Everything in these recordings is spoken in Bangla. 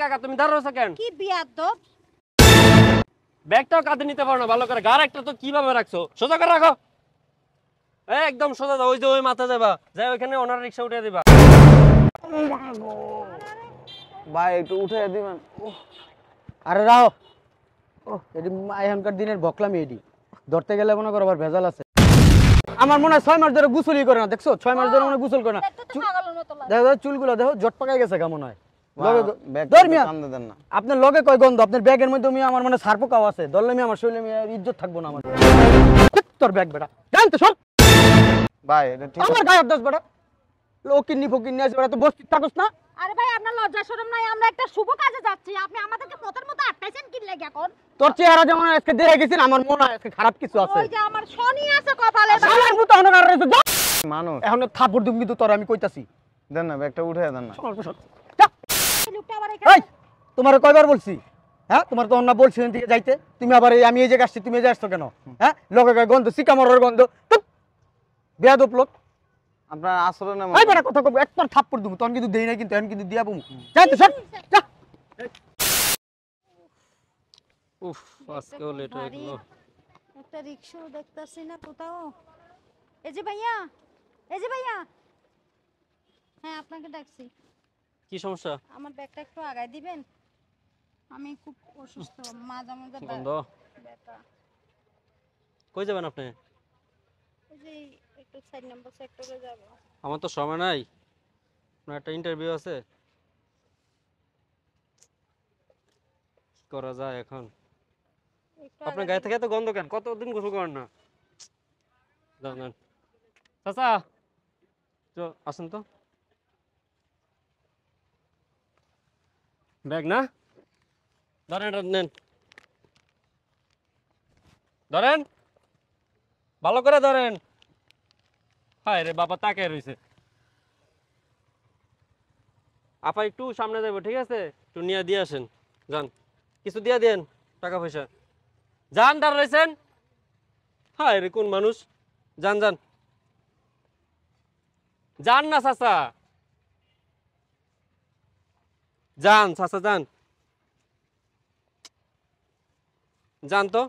কাকা তুমি দাঁড়াচ্ছ কেন? কি বিয়াদব! ব্যাগটাও কাঁধে নিতে পারো না ভালো করে, গার একটা তো কিভাবে রাখছো? সোজা করে রাখো, একদম সোজা দাও। ওই যে ওই মাথা যাবা, যাই ওইখানে ওনার রিক্সা উঠে দিবা। ভাই একটু উঠে দিবেন। আরে রাও, এটি এখনকার দিনের বকলামি। এটি ধরতে গেলে মনে করো আবার ভেজাল আছে। আমার মনে হয় 6 মাস ধরে গোসলই করে না, দেখছো? 6 মাস ধরে মনে গোসল করে না। দেখো চুলগুলো দেখো, জট পাকাই গেছে কেমন হয়। আপনার লগে কয় গন্ধ, আপনার ব্যাগের মধ্যে আমার মানে সার পোকাও আছে। ধরলে আমার শরীরে ইজ্জত থাকবো না। আমার তোর ব্যাগ বেটা জানতো সব ভাই এটা ঠিক আমার গায়ে দোষ বেটা। লোকিনি ফকিনি আছে বেটা, তো বসতি থাকস না। আরে ভাই আপনার লজ্জা শরম নাই? আমরা একটা শুভ কাজে যাচ্ছি, আপনি আমাদেরকে পথের মতো আটকাইছেন কি লাগি এখন? তোর চেহারা যেমন আজকে দেখে গেছিস, আমার মনে হয় আজকে খারাপ কিছু আছে। ওই যে আমার শনি আছে কপালে। শালার মতো অনকার রইছে। মানুষ এখন থাপড় দিম কিন্তু তোর, আমি কইতাছি। দেন না ব্যাগটা উঠে দেন না। লোকটা আবার এই এখানে তোমার কয়বার বলছি? হ্যাঁ তোমার তো অন্য বলছি দিকে যাইতে, তুমি আবার আমি এই জায়গায় আসছি, তুমি এই জায়গায় আসছো কেন? হ্যাঁ লগে গায়ে গন্ধ, সিকামরের গন্ধ। বেয়াদব লোক। আপনার আচরণে এই বেটা কথা কব, একবার থাপ্পড় দিমু, তখন কিন্তু দেই না, কিন্তু এখন কিন্তু দিয়া বমু। যাই তো সর যা। উফ, আজকেও লেট হয়ে গেল। একটা রিকশা দেখতাছি না কোথাও। এই যে ভাইয়া, এই যে ভাইয়া। হ্যাঁ আপনাকে ডাকছি। কি সমস্যা? আমার ব্যাগটা একটু আগায় দিবেন, আমি খুব অসুস্থ, মাঝে মাঝে গন্ধ। ব্যথা। কই যাবেন আপনি? এই যে একটু 4 নম্বর সেক্টরে যাব। আমার তো সময় নাই, আপনার একটা ইন্টারভিউ আছে। কি করা যায় এখন? একটু আপনার আগায় গায়ে থেকে এত গন্ধ কেন? কতদিন গোসল করেন না? জানেন চাচা, আসেন তো। ব্যাগ না ধরেন, এটা নেন, ধরেন ভালো করে ধরেন। হায় রে বাবা, তাকে রয়েছে। আপা একটু সামনে যাবো, ঠিক আছে? একটু নিয়ে দিয়ে আসেন, যান কিছু দিয়ে দেন, টাকা পয়সা। যান, দাঁড় রয়েছেন। হায় রে কোন মানুষ। যান যান যান না চাচা, যান চাচা, যান যান তো।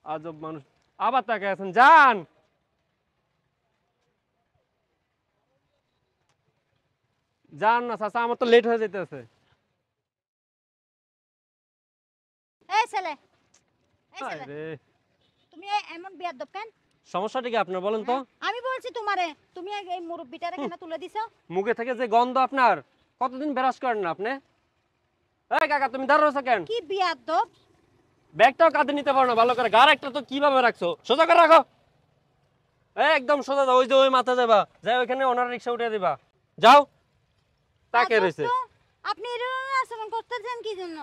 আজব মানুষ, আবার তাকে আছেন। যান যান না চাচা, আমার তো লেট হয়ে যেতেছে। এই ছেলে, এই হায় ছেলে, রে, তুমি এমন বিয়াদব কেন? সমস্যাটা কি আপনার বলেন তো? আমি বলছি তোমারে, তুমি এই মুরব্বিটারে কেন তুলে দিছো? মুখে থেকে যে গন্ধ আপনার, কতদিন ব্রাশ করেন না আপনি? এই কাকা তুমি দাঁড়াচ্ছ কেন? কি বিয়াদব! ব্যাগটাও কাঁধে নিতে পারো না ভালো করে, গার একটা তো কিভাবে রাখছো? সোজা করে রাখো, একদম সোজা দাও। ওই যে ওই মাথা যাবা, যাই ওইখানে ওনার রিক্সা উঠে দিবা। যাও, তাকে আজব রয়েছে। তো, আপনি এরকম আচরণ করতেছেন কি জন্য?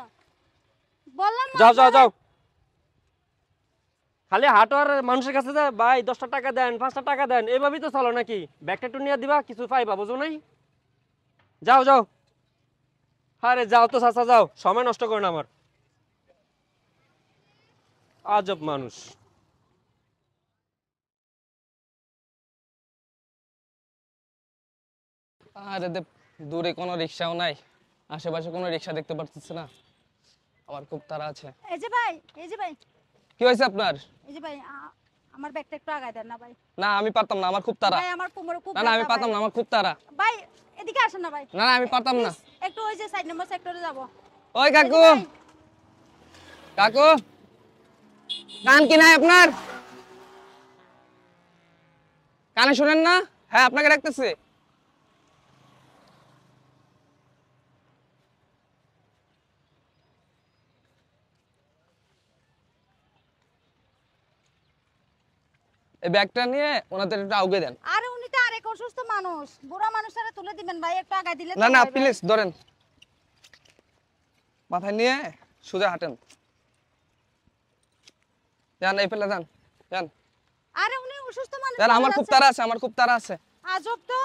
বললাম না যাও যাও আপনারে। যাও, খালি হাঁটো আর মানুষের কাছে যায়, ভাই 10টা টাকা দেন, 5টা টাকা দেন, এইভাবেই তো চলো নাকি? ব্যাগটা একটু নিয়ে দিবা, কিছু পাইবা, বুঝো নাই? যাও যাও, আরে যাও তো চাচা, যাও, সময় নষ্ট করো না আমার। আজব মানুষ। আরে দূরে কোনো রিক্সাও নাই, আশেপাশে কোনো রিক্সা দেখতে পাচ্ছি না। আমার খুব তাড়া আছে। এই যে ভাই, এই যে ভাই, কি হয়েছে আপনার? এই যে ভাই, আমার ব্যাগটা একটু আগায় দেন না ভাই। না আমি পারতাম না, আমার খুব তাড়া। ভাই আমার কোমরে খুব না না আমি ব্যথা পারতাম ভাই। না, আমার খুব তাড়া। ভাই এদিকে আসেন না ভাই। না না আমি পারতাম না। Please, একটু ওই যে 4 নম্বর সেক্টরে যাব। ওই কাকু, এই যে ভাই, কাকু, কান কি নাই আপনার? কানে শুনেন না? হ্যাঁ আপনাকে ডাকতেছে। এই ব্যাগটা নিয়ে ওনাদের একটু আউগে দেন। আরে উনি তো আরেক অসুস্থ মানুষ, বুড়া মানুষটারে তুলে দিবেন ভাই, একটু আগায় দিলে তো না না হয় ভাই। প্লিজ ধরেন, মাথায় নিয়ে সোজা হাঁটেন। যান এই ফেলে যান, যান আরে উনি অসুস্থ মানুষ। যান। আমার খুব তাড়া আছে, আমার খুব তাড়া আছে। আজব তো।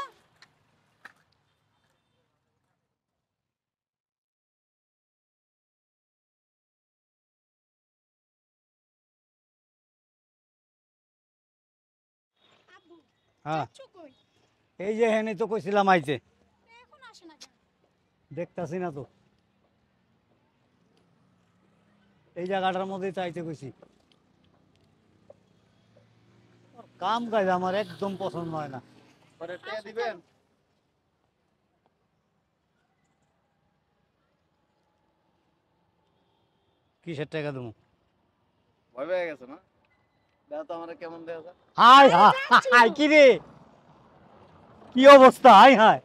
হ্যাঁ এই যে হেনে তো কইছিলাম আইছে। এখন আসে না কেন? দেখতাছি না তো, এই জায়গাটার মধ্যে চাইতে কইছি। কাম কাজ আমার একদম পছন্দ হয় না। পরে টাকা দিবেন? কিসের টাকা দেবো? ভয় পেয়ে গেছে না? দেখো তো আমারে কেমন দেখা যায়। হাই হাই, কি রে, কি অবস্থা? হাই হাই,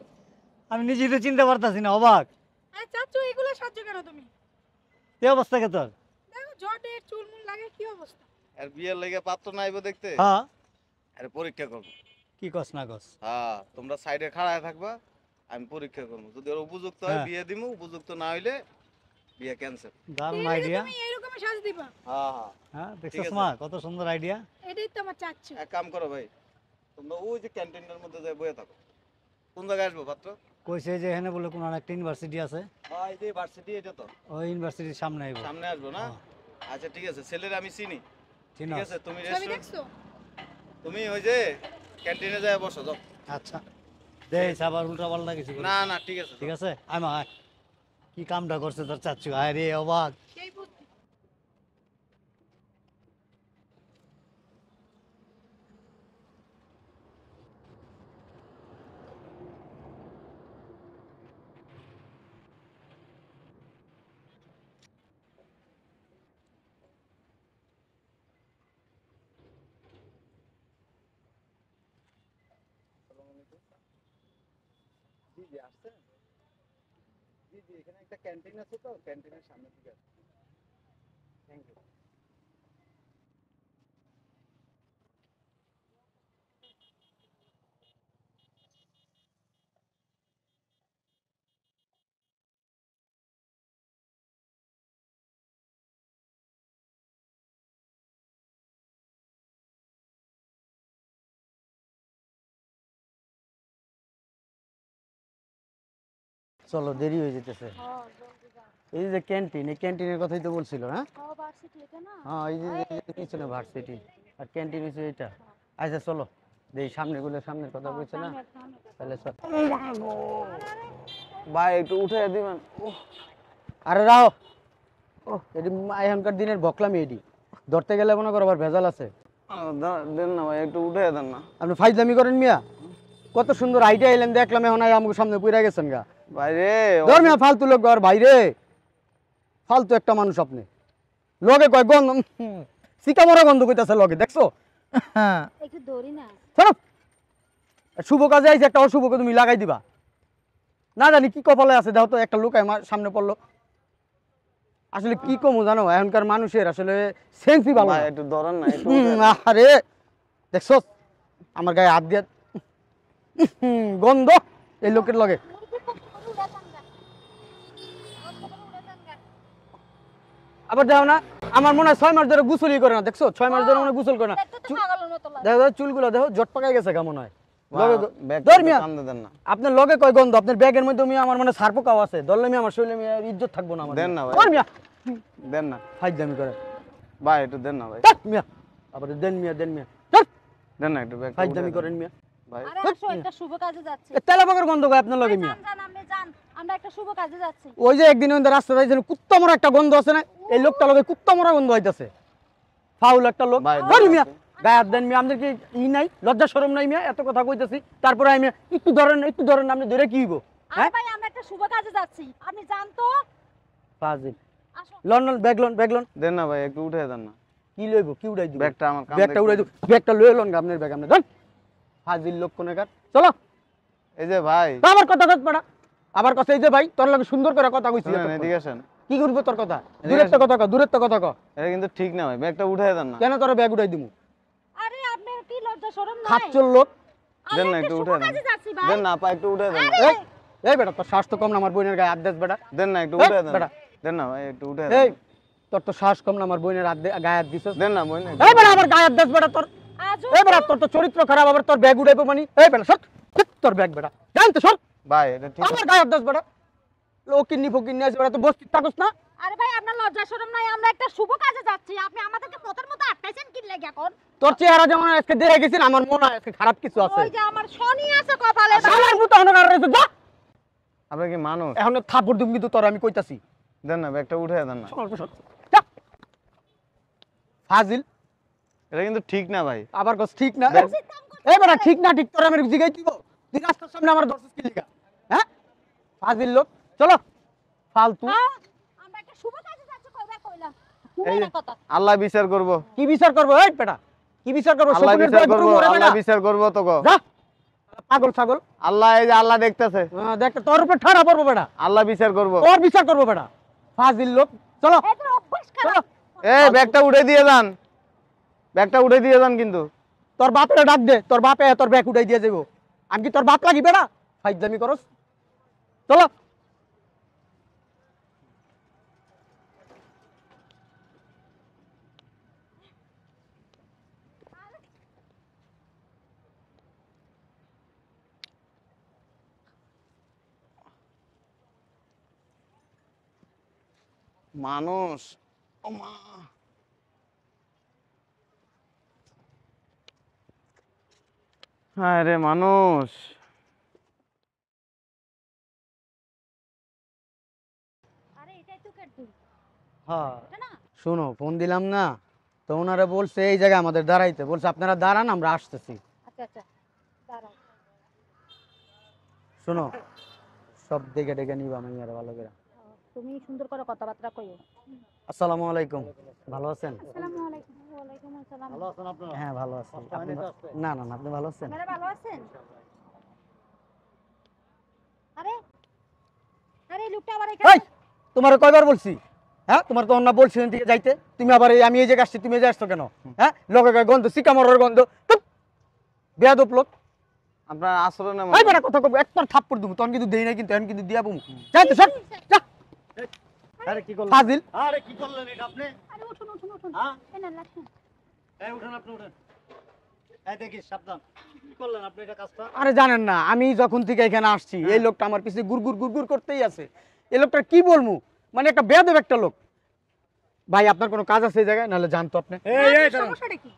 আমি নিজেই তো চিনতে পারতাছি না, অবাক। চাচু এগুলো সাহায্য কেন তুমি? কি অবস্থা কে তোর? দেখো জটে চুলমুল লাগে কি অবস্থা। আর বিয়ের লেগে পাত্র নাইবো দেখতে? হ্যাঁ, আরে পরীক্ষা করবো। কি কস না কস? হ্যাঁ, তোমরা সাইডে খাড়ায় থাকবা, আমি পরীক্ষা করবো। যদি ওর উপযুক্ত হয় হ্যাঁ। বিয়ে দিমু, উপযুক্ত না হইলে বিয়ে ক্যান্সেল। দারুণ এর আইডিয়া। তুমি এইরকম সাজ দিবা? হ্যাঁ হ্যাঁ। হ্যাঁ, ঠিক দেখছিস আছে। মা কত সুন্দর আইডিয়া। এটাই তো আমার চাচ্ছু। এক কাম করো ভাই, তোমরা ওই যে ক্যান্টিনের মধ্যে যাই বসে থাকো। কোন জায়গায় আসবো পাত্র? কইছে যে এখানে বলে কোন একটা ইউনিভার্সিটি আছে, হ্যাঁ, এই যে ভার্সিটি, এটা তো ওই ইউনিভার্সিটির সামনে আইবো। সামনে আসবো না? আচ্ছা ঠিক আছে, ছেলের আমি চিনি। চিনো? ঠিক আছে, তুমি ছবি রেস্টুরেন্ট, দেখছো? তুমি ওই যে ক্যান্টিনে যায় বসো যাও। আচ্ছা, দেখ আবার উল্টা পাল্টা কিছু করিস না না। না ঠিক আছে ঠিক আছে, আয় মা আয়। কি কামটা করছে তোর চাচ্ছু, আয় রে অবাক। সেই বুদ্ধি। জি জি আসছেন? জি জি, এখানে একটা ক্যান্টিন আছে তো, ক্যান্টিনের সামনে থেকে আসছে। Thank you. চলো, দেরি হয়ে যেতেছে। হ্যাঁ জলদি যাও। এই যে ক্যান্টিন, এই ক্যান্টিনের কথাই তো বলছিল, হ্যাঁ? ভার্সিটি এটা না? হ্যাঁ, এই যে পিছনে ভার্সিটি আর ক্যান্টিন হচ্ছে এটা। আচ্ছা চলো, এই সামনে গুলো, সামনের কথা বলছে না, তাহলে চল। ভাই একটু উঠে দিবেন? আরে রাও, ও এটি এখনকার দিনের বকলামি, এটি ধরতে গেলে মনে করো আবার ভেজাল আছে। দেন না ভাই, একটু উঠে দেন না। আপনি ফাইজলামি করেন মিয়া? কত সুন্দর আইডিয়া এলেন, দেখলাম এখন আমাকে সামনে পুরা গেছেন গা। ভাই রে, ধর মিয়া, ফালতু লোক আর বাইরে, ফালতু একটা মানুষ আপনি। লগে কয় গন্ধ, সিকামরা গন্ধ কইতাছে লগে, দেখছো? হ্যাঁ, একটু দৌড়ি না। চলো, শুভ কাজে আইছে, একটা অশুভকে তুমি লাগাই দিবা। না জানি কি কপালে আছে, দেখো তো একটা লোক আমার সামনে পড়লো। আসলে কি কমু জানো, এখনকার মানুষের আসলে সেন্সই ভালো ভাই না। একটু ধরেন না, একটু উঠে দেন। আরে দেখছো আমার গায়ে হাত দিয়ে, গন্ধ এই লোকের লগে। আবার দেখো না, আমার মনে হয় 6 মাস ধরে গোসলই করে না, দেখছো? 6 মাস ধরে মনে হয় গোসল করে না। দেখো চুলগুলো দেখো, জট পাকাই গেছে কেমন হয়। লগে ব্যাগটা ধর মিয়া, টানতে দেন না। আপনার লগে কয় গন্ধ, আপনার ব্যাগের মধ্যে আমি আমার মানে সার পোকাও আছে, ধরলে আমি আমার শরীরে মিয়া ইজ্জত থাকবো না আমার। দেন না ভাই। ধর মিয়া, দেন না ফাইজলামি করে। ভাই, একটু দেন না ভাই। ধর মিয়া, আবার দেন মিয়া, দেন মিয়া, ধর দেন না একটু ব্যাগটা উঠে ফাইজলামি দেন। করেন মিয়া। ভাই আরে আসো, একটা শুভ কাজে যাচ্ছি। তেলা পাকার গন্ধ কয় আপনার লগে মিয়া। জান জান, আপনি যান, আমরা একটা শুভ কাজে যাচ্ছি। ওই যে একদিন ওই রাস্তা যাইছিল, কুত্তা মরা একটা গন্ধ আছে না, এই লোকটা লগে কুত্তা মরা গন্ধ হইতাছে। ফাউল একটা লোক। ভাই, ধর দেন মিয়া, আপনি। গায়ে হাত দেন মিয়া, আমাদের কি ই নাই, লজ্জা শরম নাই মিয়া? এত কথা কইতাছি, তারপরে আমি একটু ধরেন, একটু ধরেন, আপনি ধরে কি হইব? আরে হ্যাঁ, ভাই, আমরা একটা শুভ কাজে যাচ্ছি, আপনি যান তো। ফাজিল। আসো। লন্ডন ব্যাগলন, ব্যাগলন দেন না ভাই, একটু উঠে দেন না। কি লইব, কি উড়াই দিব? ব্যাগটা আমার কাম ব্যাগটা উড়াই দিব, ব্যাগটা লয়ে লন গা, আপনার ব্যাগ আপনি ধর। ফাজিল লোক কোনেকার, চলো। এই যে ভাই, আবার কথা কত পড়া, আবার কথা, এই যে ভাই তোর লগে সুন্দর করে কথা কইছি, শুনেন, এতক্ষণ। এদিকে আসেন। কি করবো তোর কথা? এদিকে দূরের তো আসেন। কথা ক, দূরের তো কথা ক। এটা কিন্তু ঠিক না ভাই, ব্যাগটা উঠে দেন না। কেন তোর ব্যাগ উড়াই দিমু? আরে আপনার কি লজ্জা শরম নাই? খাচ্চর লোক। দেন আমরা না একটা একটু শুভ উঠে দেন। কাজে যাচ্ছি ভাই। দেন না আপা, একটু উঠে দেন না। এই এই বেটা, তোর সাহস তো কম না আমার বোনের গায়ে হাত দেস বেটা। দেন না একটু এই, উঠে দেন। বেটা। দেন না ভাই, একটু উঠে এই দেন। তোর তো সাহস কম না আমার বোনের গায়ে হাত দিছস। দেন না বোন। এই বেটা, আমার গায়ে হাত দেস বেটা তোর। আজও এই বেটা, তোর তো চরিত্র খারাপ, আবার তোর ব্যাগ উড়াইবো মানে। এই বেটা সর, তোর ব্যাগ বেটা জান তো, সর। ভাই এটা ঠিক আমার গায়ে হাত দেস বেটা। লোকিন্নি ফকিন্নি আছে বেটা, তো বসতি থাকস না। আরে ভাই, আপনার লজ্জা শরম নাই? আমরা একটা শুভ কাজে যাচ্ছি, আপনি আমাদেরকে মতের মতো আটকাইছেন কি লাগি এখন? তোর চেহারা যেমন আজকে দেরে গেছিস, আমার মনে হয় আজকে খারাপ কিছু আছে। ওই যে আমার শনি আছে কপালে। শালার মতো অনকার রয়েছে, যা আপনি কি মানুষ? এখন থাপ্পড় দিম কিন্তু তোর আমি কইতাছি। দেন না ব্যাগটা উঠে দেন না। যা। ফাজিল এটা কিন্তু ঠিক না ভাই। আবার কস ঠিক না। এই বেটা ঠিক না ঠিক তোর আমি জিগাই দিব। তুই রাস্তার সামনে আমার দর্শক কি লিখা? হ্যাঁ? ফাজিল লোক। চলো। ফালতু। আমরা একটা শুভ কাজে যাচ্ছি কয়বার কইলাম এই শুনে যে, না কথা আল্লাহ বিচার করব। কি বিচার করবো এই বেটা? কি বিচার করবো? আল্লাহ শকুনের বিচার দোয়ায় করব। গরু মরে আল্লাহ বেটা। বিচার করব তো গো। যা। পাগল ছাগল। আল্লাহ এই যে আল্লাহ দেখতেছে। দেখ তোর উপর ঠাড়া পড়বো বেটা। আল্লাহ বিচার করব। তোর বিচার করবো বেটা। ফাজিল লোক। চলো। এই তোর অভ্যাস চলো। খারাপ এই ব্যাগটা উঠে দিয়ে যান। ব্যাগটা উঠে দিয়ে যান কিন্তু। তোর বাপের ডাক দে, তোর বাপে তোর ব্যাগ উঠাই দিয়ে যাবো। আমি কি তোর বাপ লাগি বেড়া? ফাইজলামি করস। চলো। মানুষ, ও মা, হায় রে মানুষ। আরে এটাই তো কেটে হ্যাঁ এটা না শোনো, ফোন দিলাম না তো ওনারা বলছে এই জায়গায় আমাদের দাঁড়াইতে, বলছে আপনারা দাঁড়ান আমরা আসতেছি। আচ্ছা আচ্ছা দাঁড়াও শোনো, সব দেখে ডেকে নিবা মাইয়ারা ভালো করে। তুমি সুন্দর করে কথাবার্তা কইও আসসালামু আলাইকুম, ভালো আছেন? আসসালামু আলাইকুম ওয়া আলাইকুম আসসালাম ভালো আছেন আপনারা? হ্যাঁ ভালো আছি। আপনি না না না, আপনি ভালো আছেন? আপনারা ভালো আছেন? আরে আরে এই লোকটা আবার এই এখানে তোমার কয়বার বলছি? হ্যাঁ তোমার তো অন্য বলছি দিকে যাইতে, তুমি আবার আমি এই জায়গায় আসছি, তুমি এই জায়গায় আসছো কেন? হ্যাঁ লোকের গায়ে গন্ধ, সিকামরের গন্ধ, বেয়াদব লোক। আপনার আচরণে এই বেটা কথা কব, একবার থাপ্পড় দেবো, তখন কিন্তু দেই না, কিন্তু এখন কিন্তু দিয়া বমু। যাইতে সব যা আরে কি করলেন? ফাজিল। আরে কি করলেন এটা আপনি? আরে উঠুন উঠুন উঠুন হ্যাঁ? এই না লাঠি এই উঠেন আপনি উঠেন। এই দেখিস সাবধান। কি করলেন আপনি এটা কাজটা? আরে জানেন না, আমি যখন থেকে এখানে আসছি এই লোকটা আমার পিছে গুড়গুড় গুড়গুড় করতেই আছে। এই লোকটা কি বলবো, মানে একটা বেয়াদব একটা লোক। ভাই আপনার কোনো কাজ আছে এই জায়গায়, নাহলে জানতো আপনি। এই এই দাঁড়ান। সমস্যাটা কি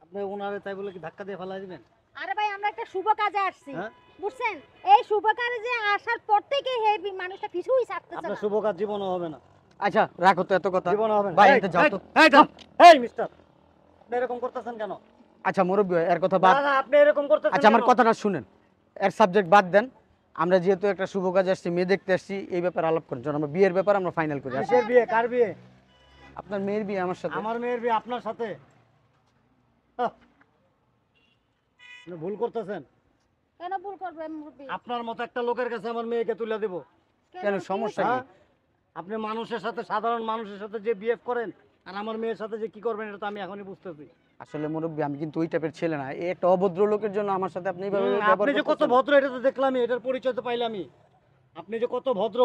আপনি ওনারে তাই বলে কি ধাক্কা দিয়ে ফেলাই দিবেন? আরে ভাই আমরা একটা শুভ কাজে আসছি হ্যাঁ? বুঝছেন এই শুভ কাজে আসার পর থেকে এই মানুষটা কিছুই ছাড়তেছে আপনার না শুভ কাজ জীবনও হবে না। আচ্ছা রাখো তো এত কথা, জীবনও হবে না। ভাই এই, এতে যাও তো। এই, দাঁড়ান। এই মিস্টার, আপনি এরকম করতেছেন কেন? আচ্ছা মুরব্বী এর কথা বাদ। না না, আপনি এরকম করতেছেন আচ্ছা আমার কেন? কথাটা শুনেন, এর সাবজেক্ট বাদ দেন। আমরা যেহেতু একটা শুভ কাজে আসছি, মেয়ে দেখতে আসছি, এই ব্যাপারে আলাপ করেন, যখন আমরা বিয়ের ব্যাপার আমরা ফাইনাল করি। আসেন। কিসের বিয়ে? কার বিয়ে? আপনার মেয়ের বিয়ে আমার সাথে। আমার মেয়ের বিয়ে আপনার সাথে? আহ! আপনি ভুল করতেছেন। কেন ভুল করবে মুরব্বি আপনার মতো একটা লোকের কাছে আমার মেয়েকে তুলে দেব? কেন সমস্যা কি? হ্যাঁ? আপনি মানুষের সাথে, সাধারণ মানুষের সাথে যে বিহেভ করেন আর আমার মেয়ের সাথে যে কি করবেন এটা তো আমি এখনই বুঝতেছি। আসলে মুরব্বী আমি কিন্তু ওই টাইপের ছেলে না, এই একটা অভদ্র লোকের জন্য আমার সাথে আপনি এইভাবে হুম, ব্যবহার আপনি যে কত করতেছেন। ভদ্র এটা তো দেখলামই, এটার পরিচয় তো পাইলামই। আপনি যে কত ভদ্র,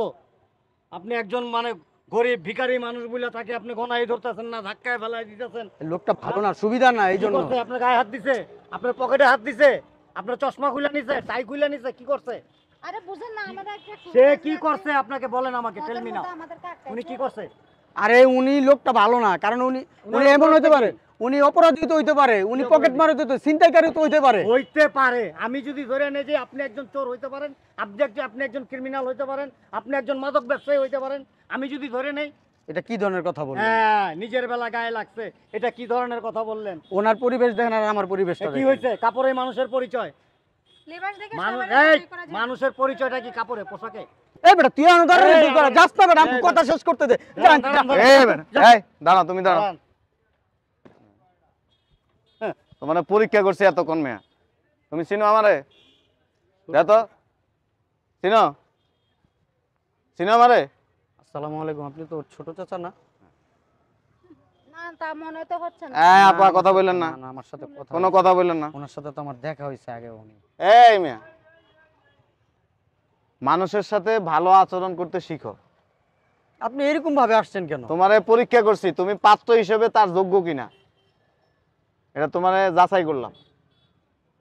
আপনি একজন মানে গরিব ভিখারি মানুষ বলে তাকে আপনি গনাই ধরতেছেন না, ধাক্কায় ফেলাই দিতেছেন। এই লোকটা ভালো না, সুবিধা না, এই কি জন্য। করছে? আপনার গায়ে হাত দিছে, আপনার পকেটে হাত দিছে, আপনার চশমা খুলে নিছে, টাই খুলে নিছে, কি করছে? আরে বুঝেন না আমরা একটা শুভ সে কাজে কি আসছি। করছে আপনাকে বলেন, আমাকে ওদের টেল মি নাও। মধ্যে আমাদেরকে একটা উনি কি করছে? আরে উনি লোকটা ভালো না, কারণ উনি উনি এমন হইতে পারে, উনি অপরাধী তো হইতে পারে, উনি পকেট মারে তো ছিনতাইকারী তো হইতে পারে। হইতে পারে। আমি যদি ধরে নেই যে আপনি একজন চোর হইতে পারেন, আপনি একজন ক্রিমিনাল হইতে পারেন, আপনি একজন মাদক ব্যবসায়ী হইতে পারেন, আমি যদি ধরে নেই। এটা কি ধরনের কথা বললেন? হ্যাঁ, নিজের বেলা গায়ে লাগছে, এটা কি ধরনের কথা বললেন? ওনার পরিবেশ দেখেন আর আমার পরিবেশটা কি দেখেন। হয়েছে? কাপড়ে মানুষের পরিচয়। লেবাস দেখে মানুষ, সবাই এই করা যায় মানুষের পরিচয়টা কি কাপড়ে, পোশাকে? এই বেটা তুই আনো দাঁড়া, এই, তুই দাঁড়া, যাস না বেটা, আমি এই, কথা শেষ করতে দে। দাঁড়ান, দাঁড়ান, দাঁড়ান। এই এই দাঁড়াও, তুমি দাঁড়াও। দাঁড়ান। তোমার পরীক্ষা করছি এতক্ষণ মেয়া, তুমি চিনো আমারে? দেখো চিনো, চিনো আমারে? আসসালামু আলাইকুম, আপনি তো ছোট চাচা না? না তা মনে তো হচ্ছে না হ্যাঁ আপা, কথা বললেন না, না আমার সাথে কথা কোনো কথা বললেন না। ওনার সাথে তো আমার দেখা হয়েছে আগে। উনি এই মেয়া, মানুষের সাথে ভালো আচরণ করতে শিখো। আপনি এরকম ভাবে আসছেন কেন? তোমারে পরীক্ষা করছি তুমি পাত্র হিসেবে তার যোগ্য কিনা, এটা তোমারে যাচাই করলাম।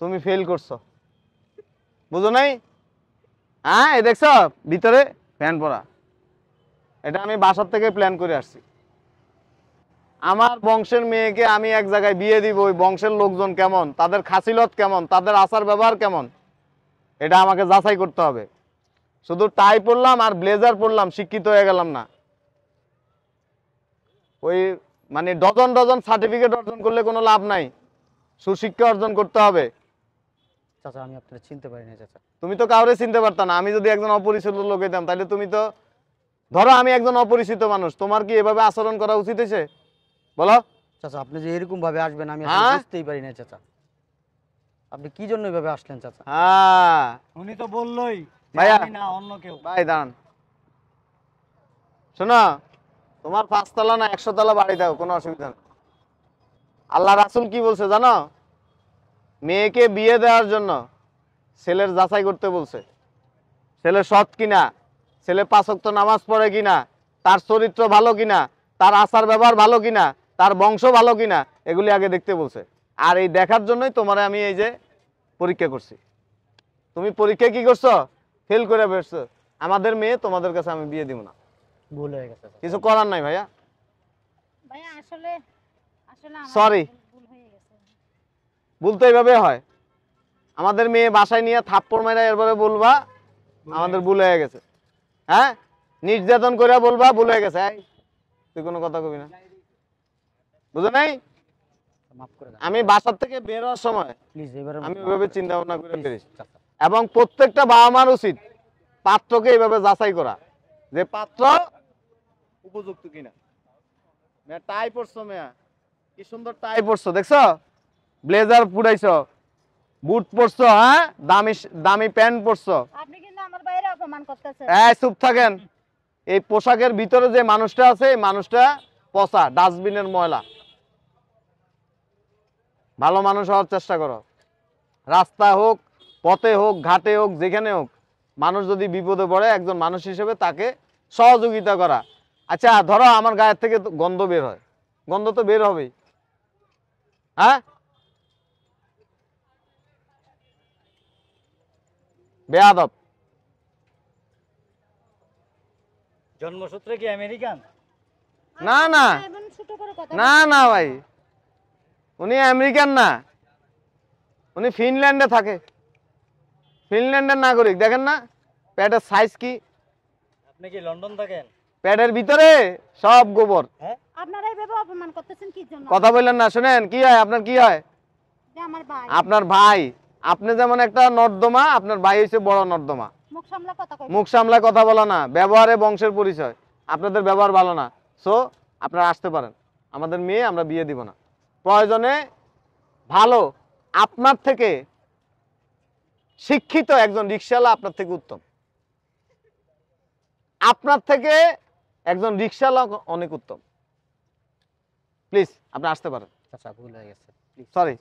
তুমি ফেল করছো, বুঝো নাই? হ্যাঁ এই দেখছো ভিতরে ফ্যান পরা, এটা আমি বাসার থেকে প্ল্যান করে আসছি। আমার বংশের মেয়েকে আমি এক জায়গায় বিয়ে দিব, ওই বংশের লোকজন কেমন, তাদের খাসিলত কেমন, তাদের আচার ব্যবহার কেমন, এটা আমাকে যাচাই করতে হবে। শুধু টাই পরলাম আর ব্লেজার পরলাম শিক্ষিত হয়ে গেলাম না। ওই মানে ডজন ডজন সার্টিফিকেট অর্জন করলে কোনো লাভ নাই, সুশিক্ষা অর্জন করতে হবে। চাচা আমি আপনার চিনতে পারি না চাচা। তুমি তো কাউরে চিনতে পারতা না, আমি যদি একজন অপরিচিত লোক হইতাম তাহলে তুমি তো, ধরো আমি একজন অপরিচিত মানুষ, তোমার কি এভাবে আচরণ করা উচিত হয়েছে বলো? চাচা আপনি যে এরকম ভাবে আসবেন আমি হ্যাঁ? আসলে বুঝতেই পারি না চাচা। আপনি কি জন্য এভাবে আসলেন চাচা? হ্যাঁ উনি তো বললোই যে ভাইয়া। আমি না অন্য কেউ। ভাই দাঁড়ান, শোনো, তোমার 5 তলা না 100 তলা বাড়ি দাও, কোনো অসুবিধা নেই। আল্লাহ রাসূল কি বলছে জানো? মেয়েকে বিয়ে দেওয়ার জন্য ছেলের যাচাই করতে বলছে, ছেলে সৎ কিনা, ছেলে 5 ওয়াক্ত নামাজ পড়ে কিনা, তার চরিত্র ভালো কিনা, তার আচার ব্যবহার ভালো কিনা, তার বংশ ভালো কিনা, এগুলি আগে দেখতে বলছে। আর এই দেখার জন্যই তোমারে আমি এই যে পরীক্ষা করছি। তুমি পরীক্ষা কি করছো? ফেল করে বেরছো। আমাদের মেয়ে তোমাদের কাছে আমি বিয়ে দিব না, ভুল হয়ে গেছে চাচা। কিছু করার নাই ভাইয়া। ভাইয়া আসলে আসলে আমার Sorry. ভুল হয়ে গেছে। ভুল তো এইভাবে হয়। আমাদের মেয়ে বাসায় নিয়ে থাপ্পড় মাইরা এরপরে বলবা আমাদের ভুল হয়ে গেছে। হ্যাঁ, নির্যাতন করে বলবা ভুল হয়ে গেছে। এই, তুই কোনো কথা কবি না, বুঝো নাই? মাফ করে দেন আমি বাসার থেকে বের হওয়ার সময় প্লিজ, এবারে আমি ওইভাবে চিন্তা ভাবনা করে বেরিয়েছি। চাচা। এবং প্রত্যেকটা বাবা মার উচিত পাত্রকে এইভাবে যাচাই করা যে পাত্র উপযুক্ত কিনা। মেয়া টাই পরছো, মেয়া কি সুন্দর টাই পরছো, দেখছো? ব্লেজার পুরাইছো, বুট পরছো, হ্যাঁ, দামি দামি প্যান্ট পরছো। আপনি কিন্তু আমার বাইরে অপমান করতেছেন। এই চুপ থাকেন। এই পোশাকের ভিতরে যে মানুষটা আছে এই মানুষটা পচা, ডাস্টবিনের ময়লা। ভালো মানুষ হওয়ার চেষ্টা করো। রাস্তা হোক, পথে হোক, ঘাটে হোক, যেখানে হোক, মানুষ যদি বিপদে পড়ে একজন মানুষ হিসেবে তাকে সহযোগিতা করা। আচ্ছা ধরো আমার গায়ের থেকে তো গন্ধ বের হয়, গন্ধ তো বের হবেই, হ্যাঁ? বেয়াদব। জন্মসূত্রে কি আমেরিকান? না না এমন ছোট করে কথা না না ভাই, উনি আমেরিকান না, উনি ফিনল্যান্ডে থাকে, ফিনল্যান্ডের নাগরিক। দেখেন না প্যাডের সাইজ কি? আপনি কি লন্ডন থাকেন? প্যাডের ভিতরে সব গোবর। আপনারা এইভাবে অপমান করতেছেন কি জন্য? কথা বললেন না, শুনেন কি হয় আপনার, কি হয় যে আমার ভাই আপনার ভাই, আপনি যেমন একটা নর্দমা, আপনার ভাই হচ্ছে বড় নর্দমা। মুখ সামলা কথা কই। মুখ সামলায় কথা বলা না, ব্যবহারে বংশের পরিচয়। আপনাদের ব্যবহার ভালো না, সো আপনারা আসতে পারেন। আমাদের মেয়ে আমরা বিয়ে দিব না। প্রয়োজনে ভালো আপনার থেকে শিক্ষিত একজন রিকশাওয়ালা আপনার থেকে উত্তম, আপনার থেকে একজন রিকশাওয়ালা অনেক উত্তম। প্লিজ আপনি আসতে পারেন। চাচা ভুল হয়ে গেছে, প্লিজ সরি,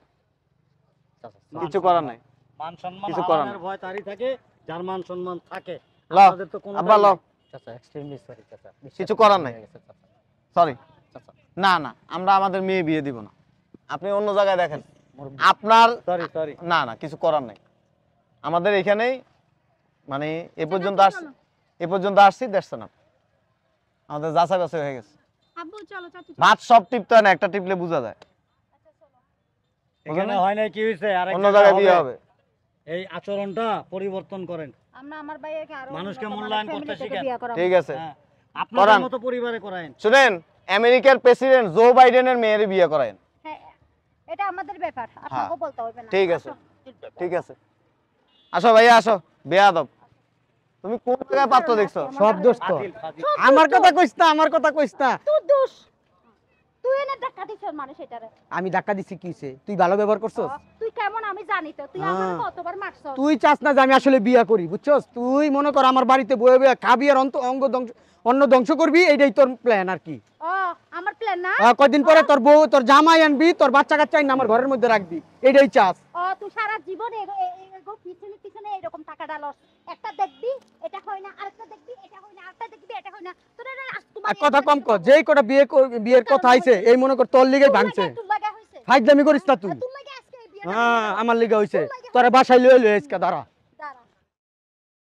চাচা। কিছু করার নাই। মান সম্মান কিছু করার হারানোর ভয় তারই থাকে যার মান সম্মান থাকে। লও, আমাদের তো কোনো আব্বা লও, চাচা এক্সট্রিমলি সরি চাচা। কিছু করার নাই। ভুল হয়ে গেছে চাচা। সরি। চাচা না না, আমরা আমাদের মেয়ে বিয়ে দিব না, আপনি অন্য জায়গায় দেখেন। মোর আপনার সরি সরি। না না, কিছু করার নাই। আমাদের এখানেই মানে এ পর্যন্ত আসছি, এ পর্যন্ত আসছি, দেখছেন না আমাদের যাচাই বাছাই হয়ে গেছে। আব্বু চলো চাচু চলো। ভাত সব টিপতে হয় না, একটা টিপলে বোঝা যায়। এখানে হয় না কি হয়েছে? আর অন্য জায়গায় বিয়ে হবে। এই আচরণটা পরিবর্তন করেন। আমরা আমার ভাইকে আরো মানুষকে উন্নত মূল্যায়ন মানের করতে family থেকে শিখেন। বিয়ে করাবো। ঠিক আছে, হ্যাঁ, আপনাদের করান। মতো পরিবারে করায়েন। শুনেন, আমেরিকার প্রেসিডেন্ট জো বাইডেনের মেয়ের বিয়ে করায়েন। হ্যাঁ, এটা আমাদের ব্যাপার, আপনাকে বলতে হবে না। ঠিক আছে, আসো। ঠিক আছে, আসো ভাইয়া আসো। বেয়াদব, তুমি কোন জায়গায় পাত্র দেখছো? সব দোষ তো ফাজিল, ফাজিল। আমার কথা কইস না, আমার কথা কইস না। তুই দোষ, তুই এনে ধাক্কা দিছিস মানুষ এটারে। আমি ধাক্কা দিছি কি হইছে? তুই ভালো ব্যবহার করছস? তুই কেমন আমি জানি তো, তুই আমার হ্যাঁ। কতবার মারছস। তুই চাস না যে আমি আসলে বিয়া করি, বুঝছস? তুই মনে কর আমার বাড়িতে বয়ে বয়ে খাবি আর অঙ্গ ধ্বংস, অন্ন ধ্বংস করবি, এইটাই তোর প্ল্যান আর কি। ও আমার প্ল্যান না। কয়দিন পরে তোর বউ, তোর জামাই আনবি, তোর বাচ্চা কাচ্চা আইন আমার ঘরের মধ্যে রাখবি, এইটাই চাস। ও তুই সারা জীবন পিছনে পিছনে এরকম টাকা ডালস। একটা দেখবি এটা হয় না, আরেকটা দেখবি এটা হয় না, আরেকটা দেখবি এটা হয় না। তোর আর কথা কম কর, যেই কটা বিয়ের কথা আইছে এই মনে কর তোর লিগে ভাঙছে। তোর লাগা হইছে। ফাইজলামি করিস না তুই। তোর লাগা আজকে এই বিয়েটা। হ্যাঁ আমার লিগে হইছে। তোরা বাসায় লয়ে লয়ে আজকে দাঁড়া।